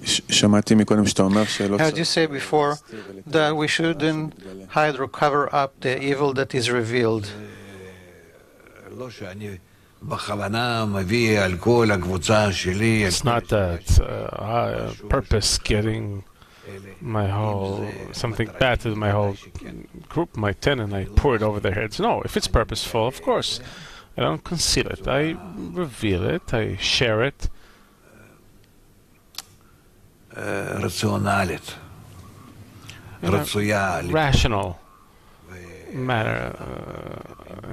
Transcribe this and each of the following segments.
Heard you say before that we shouldn't hide or cover up the evil that is revealed. It's not that I purpose getting something bad to my whole group, my 10, and I pour it over their heads. No, if it's purposeful, of course, I don't conceal it. I reveal it. I share it. Rational matter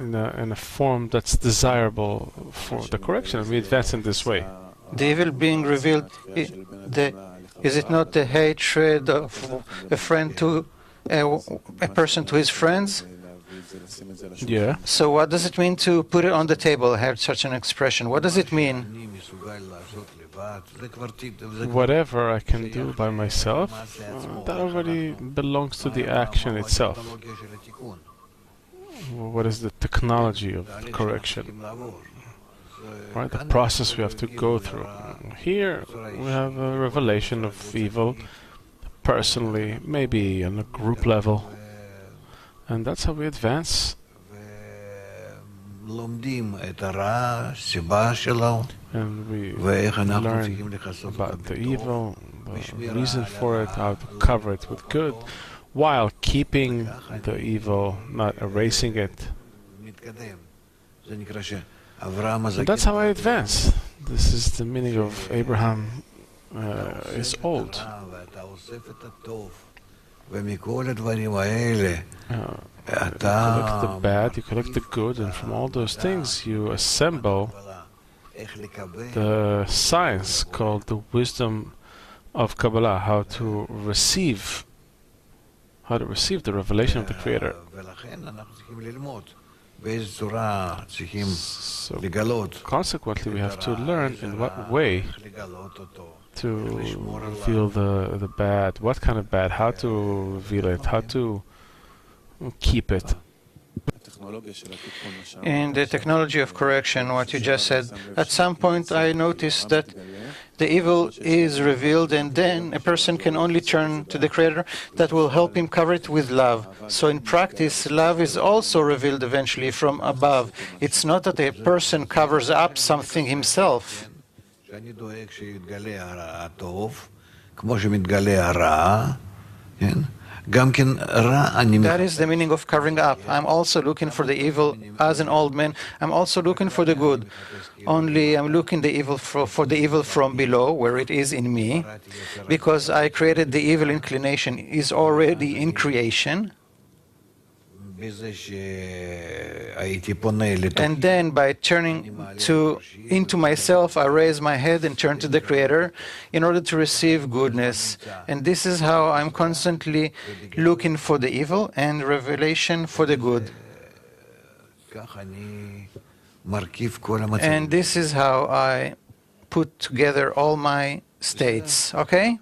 in a form that's desirable for the correction, and we advance in this way. The evil being revealed, is it not the hatred of a friend to a person to his friends? Yeah. So what does it mean to put it on the table? I heard such an expression. What does it mean? Whatever I can do by myself, that already belongs to the action itself. What is the technology of correction? Right, the process we have to go through. Here we have a revelation of evil, personally, maybe on a group level, and that's how we advance. And we learn about the evil, the reason for it, how to cover it with good, while keeping the evil, not erasing it. And that's how I advance. This is the meaning of Abraham is old. You collect the bad, you collect the good, and from all those things you assemble the science called the Wisdom of Kabbalah, how to receive the revelation of the Creator. So consequently, we have to learn in what way to reveal the bad, what kind of bad, how to reveal it, how to keep it. In the technology of correction, what you just said, at some point I noticed that the evil is revealed, and then a person can only turn to the Creator that will help him cover it with love. So in practice, love is also revealed eventually from above. It's not that a person covers up something himself. That is the meaning of covering up. I'm also looking for the evil as an old man. I'm also looking for the good. Only I'm looking for the evil from below, where it is in me, because I created the evil inclination, is already in creation. And then by turning into myself, I raise my head and turn to the Creator in order to receive goodness. And this is how I'm constantly looking for the evil and revelation for the good. And this is how I put together all my states, okay?